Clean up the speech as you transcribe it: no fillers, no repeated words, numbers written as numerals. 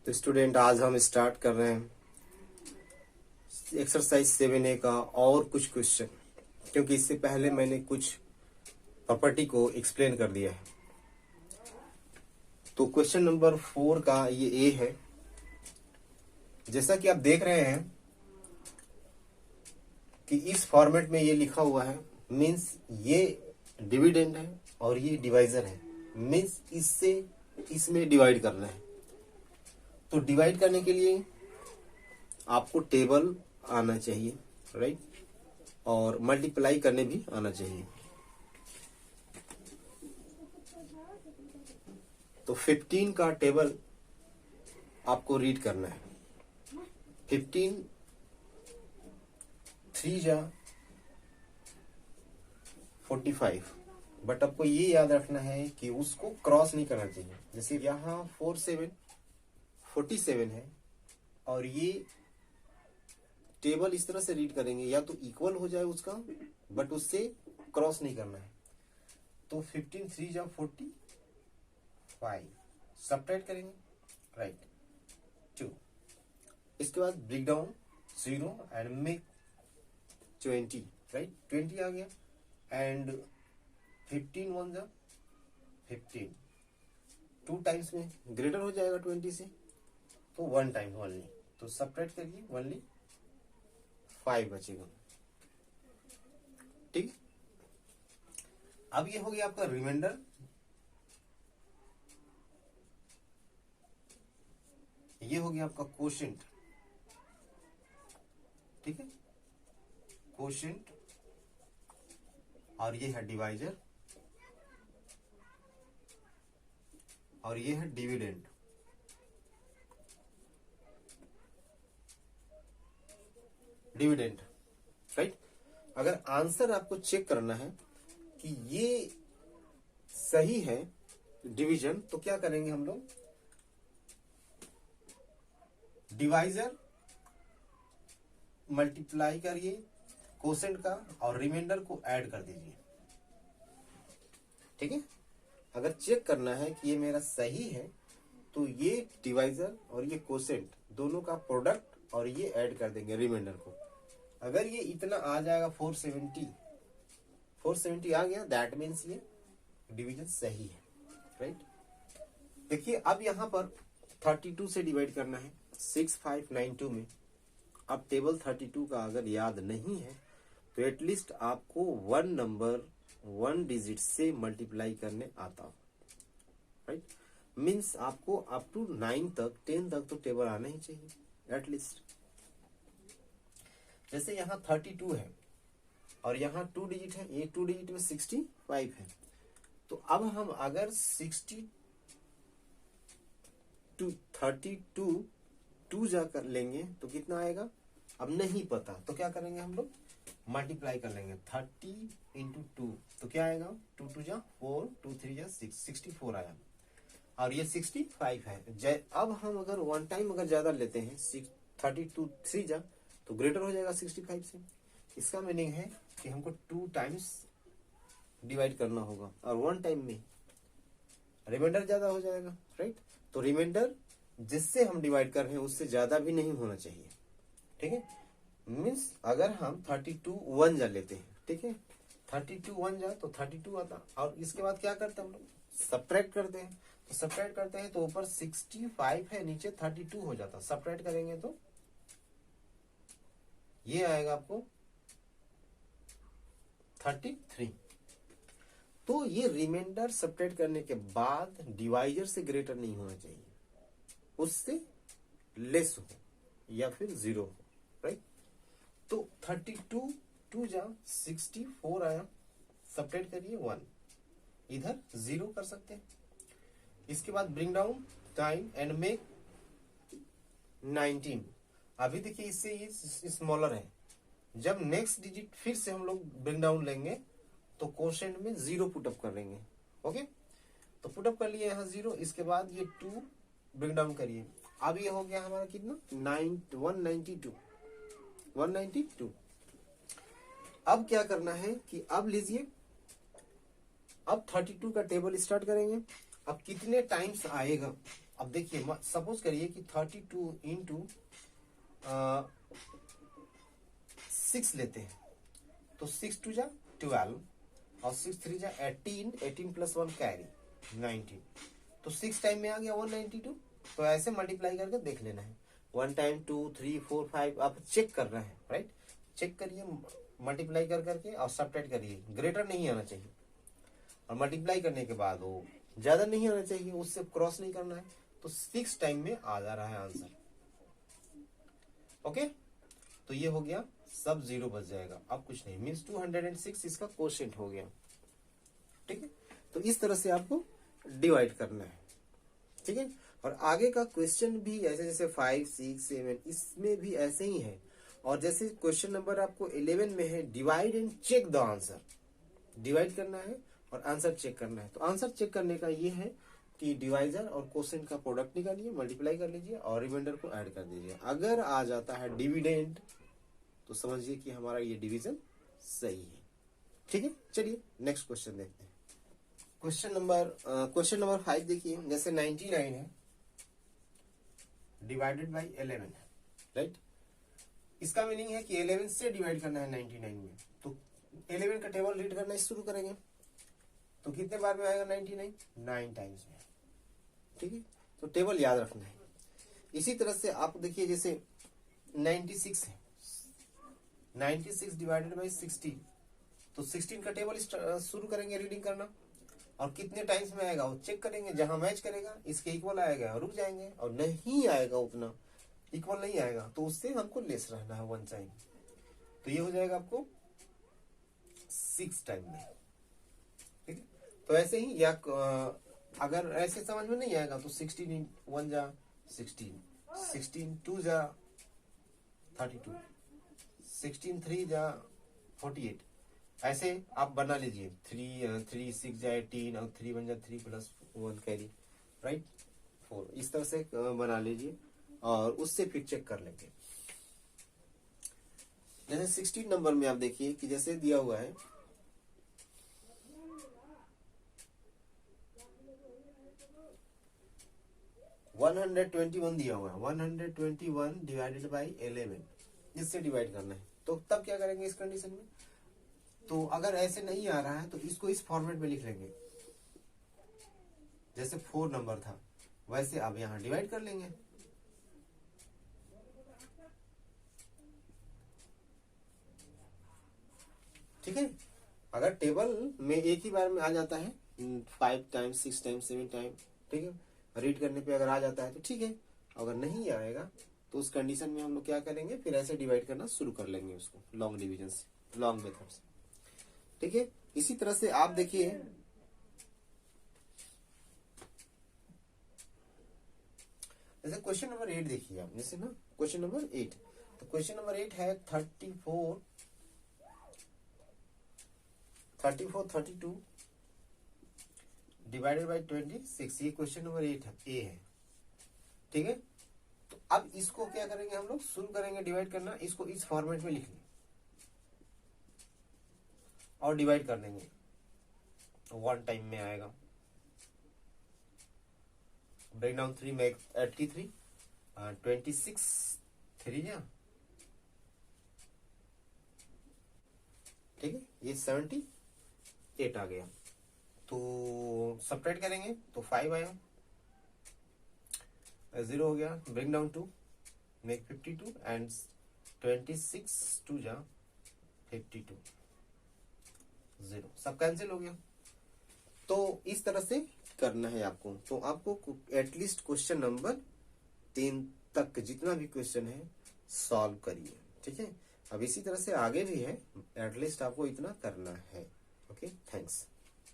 तो स्टूडेंट आज हम स्टार्ट कर रहे हैं एक्सरसाइज 7A का और कुछ क्वेश्चन, क्योंकि इससे पहले मैंने कुछ प्रॉपर्टी को एक्सप्लेन कर दिया है। तो क्वेश्चन नंबर 4 का ये ए है। जैसा कि आप देख रहे हैं कि इस फॉर्मेट में ये लिखा हुआ है, मींस ये डिविडेंड है और ये डिवाइजर है, मींस इससे इसमें डिवाइड करना है। तो डिवाइड करने के लिए आपको टेबल आना चाहिए, राइट, और मल्टीप्लाई करने भी आना चाहिए। तो 15 का टेबल आपको रीड करना है। 15 3 जा 45, बट आपको ये याद रखना है कि उसको क्रॉस नहीं करना चाहिए। जैसे यहाँ 47 है और ये टेबल इस तरह से रीड करेंगे, या तो इक्वल हो जाए उसका, बट उससे क्रॉस नहीं करना है। तो 15 3 जा 45 सब्ट्रैक्ट करेंगे, राइट, 2। इसके बाद break down 0 and make 20, right, 20 आ गया। एंड 15 1 जा 15, 2 टाइम्स में ग्रेटर हो जाएगा 20 से, तो 1 टाइम ओनली। तो सब्ट्रैक्ट करिए, ओनली 5 बचेगा, ठीक। अब ये हो गया आपका रिमाइंडर। ये हो गया आपका कोशेंट, ठीक है, कोशेंट। और ये है डिवाइजर और ये है डिविडेंड। Dividend, right. अगर आंसर आपको चेक करना है कि ये सही है डिवीजन, तो क्या करेंगे हम लोग, डिवाइजर मल्टीप्लाई करिए कोसेंट का और रिमाइंडर को ऐड कर दीजिए, ठीक है। अगर चेक करना है कि ये मेरा सही है, तो ये डिवाइजर और ये कोसेंट दोनों का प्रोडक्ट और ये ऐड कर देंगे रिमाइंडर को। अगर ये इतना आ जाएगा 470 आ गया, दैट मीन्स ये डिवीजन सही है, राइट। देखिए अब यहां पर 32 से डिवाइड करना है 6592 में। अब टेबल 32 का अगर याद नहीं है तो एटलीस्ट आपको 1 नंबर 1 डिजिट से मल्टीप्लाई करने आता हो, राइट। मीन्स आपको अप टू 9 तक 10 तक तो टेबल आना ही चाहिए एटलीस्ट। जैसे यहाँ 32 है और यहाँ 2 डिजिट है, ये 2 डिजिट में 65 है। तो अब हम अगर 32 2 जाकर लेंगे तो कितना आएगा, अब नहीं पता, तो क्या करेंगे हम लोग, मल्टीप्लाई कर लेंगे 30 इंटू 2, तो क्या आएगा, 2 2 जा 4, 2 3 जा 6, 64 आया। और ये 65 है। अब हम अगर 1 टाइम अगर ज्यादा लेते हैं 32 3 जा, तो ग्रेटर हो जाएगा 65 से। इसका मीनिंग है कि हमको 2 टाइम्स डिवाइड करना होगा और 1 टाइम में रिमाइंडर ज्यादा हो जाएगा, राइट। तो रिमाइंडर जिससे हम डिवाइड कर रहे हैं उससे ज्यादा भी नहीं होना चाहिए, ठीक है। मीन्स अगर हम 32 1 जा लेते हैं, ठीक है, 32 1 जा तो 32 आता, और इसके बाद क्या करते हैं हम लोग, सब्ट्रैक्ट करते हैं। तो सब्ट्रैक्ट करते हैं तो ऊपर 65 है, नीचे 32 हो जाता, सब्ट्रैक्ट करेंगे तो ये आएगा आपको 33। तो ये रिमाइंडर सब्ट्रैक्ट करने के बाद डिवाइजर से ग्रेटर नहीं होना चाहिए, उससे लेस हो या फिर 0 हो, राइट। तो 32 2 जा 64 आया, सब्ट्रैक्ट करिए 1, इधर 0 कर सकते हैं। इसके बाद bring down time and make 19। अभी देखिए इससे ये स्मॉलर है। जब नेक्स्ट डिजिट फिर से हम लोग ब्रिंग डाउन लेंगे तो कोशेंट में 0 पुटअप कर लेंगे, ओके। तो पुटअप कर लिए यहाँ 0, इसके बाद ये 2 ब्रिंग डाउन करिए। अब ये हो गया हमारा कितना, 192। अब क्या करना है कि अब लीजिए, अब 32 का टेबल स्टार्ट करेंगे। अब कितने टाइम्स आएगा, अब देखिए सपोज करिए कि 32 इंटू 6 लेते हैं, तो 6 2 जा 12 और 6 3 जा 18, 18 प्लस 1 कैरी 19, तो 6 टाइम में आ गया 192। तो ऐसे मल्टीप्लाई करके देख लेना है, 1 टाइम 2 3 4 5, आप चेक कर रहे हैं, राइट। चेक करिए मल्टीप्लाई कर करके और सबट्रैक्ट करिए, ग्रेटर नहीं आना चाहिए, और मल्टीप्लाई करने के बाद वो ज्यादा नहीं आना चाहिए, उससे क्रॉस नहीं करना है। तो 6 टाइम में आ जा रहा है आंसर। ओके, तो ये हो गया, सब 0 बच जाएगा, अब कुछ नहीं, मीन्स 206 इसका क्वोशिएंट हो गया। ठीक है, तो इस तरह से आपको डिवाइड करना है। ठीक है, और आगे का क्वेश्चन भी ऐसे, जैसे 5 6 7 इसमें भी ऐसे ही है। और जैसे क्वेश्चन नंबर आपको 11 में है, divide and check the answer, divide करना है और आंसर चेक करना है। तो आंसर चेक करने का ये है कि डिवाइजर और क्वोशिएंट का प्रोडक्ट निकालिए, मल्टीप्लाई कर लीजिए और रिमाइंडर को ऐड कर दीजिए। अगर आ जाता है डिविडेंड तो समझिए कि हमारा ये डिवीजन सही है। ठीक है, चलिए नेक्स्ट क्वेश्चन देखते हैं। क्वेश्चन नंबर 5 देखिए, जैसे 99 है डिवाइडेड बाई 11 है, राइट। इसका मीनिंग है कि 11 से डिवाइड करना है 99 में, तो 11 का टेबल रीड करना शुरू करेंगे, तो कितने बार में आएगा 99? 9 टाइम्स में। ठीक है, तो टेबल याद रखना है। इसी तरह से आप देखिए, जैसे 96 है, 96 डिवाइडेड बाई 16, तो 16 का टेबल शुरू करेंगे रीडिंग करना, और कितने टाइम्स में आएगा वो चेक करेंगे, जहां मैच करेगा इसके इक्वल आएगा रुक जाएंगे, और नहीं आएगा उतना इक्वल नहीं आएगा तो उससे हमको लेस रहना है 1 टाइम, तो ये हो जाएगा आपको 6 टाइम में। ठीक है, तो ऐसे ही, या अगर ऐसे समझ में नहीं आएगा तो 16 1 जा 16, 16 2 जा 32, 16 3 जा 48, ऐसे आप बना लीजिए। 3 6 जा 18 और 3 1 जा 3 प्लस 1 कैरी, राइट 4, इस तरह से बना लीजिए और उससे फिर चेक कर लेंगे। जैसे 16 नंबर में आप देखिए कि जैसे दिया हुआ है 121 दिया हुआ है, 121 डिवाइडेड बाई 11, इससे डिवाइड करना है। तो तब क्या करेंगे इस कंडीशन में, तो अगर ऐसे नहीं आ रहा है तो इसको इस फॉर्मेट में लिख लेंगे, जैसे 4 नंबर था वैसे आप यहां डिवाइड कर लेंगे। ठीक है, अगर टेबल में एक ही बार में आ जाता है 5 टाइम 6 टाइम 7 टाइम, ठीक है, रीड करने पे अगर आ जाता है तो ठीक है, अगर नहीं आएगा तो उस कंडीशन में हम लोग क्या करेंगे, फिर ऐसे डिवाइड करना शुरू कर लेंगे उसको लॉन्ग डिवीजन से, लॉन्ग मेथड से। ठीक है, इसी तरह से आप देखिए जैसे क्वेश्चन नंबर 8 देखिए आप, जैसे ना क्वेश्चन नंबर 8, तो क्वेश्चन नंबर 8 है 34 32 डिवाइडेड बाई 26, ये क्वेश्चन नंबर 8 है, ए है। ठीक है, तो अब इसको क्या करेंगे हम लोग, शुरू करेंगे डिवाइड करना, इसको इस फॉर्मेट में लिख लें और डिवाइड कर देंगे, तो 1 टाइम में आएगा। ब्रेक डाउन 3 में 83, 26 3 जा, ठीक है, ये 78 आ गया। तो सबट्रैक्ट करेंगे तो 5 आया, 0 हो गया, ब्रिंग डाउन 2 मेक 52 एंड 26 2 जा 52, 0, सब कैंसिल हो गया। तो इस तरह से करना है आपको। तो आपको एटलीस्ट क्वेश्चन नंबर 10 तक जितना भी क्वेश्चन है सॉल्व करिए। ठीक है, अब इसी तरह से आगे भी है, एटलीस्ट आपको इतना करना है। Okay, thanks.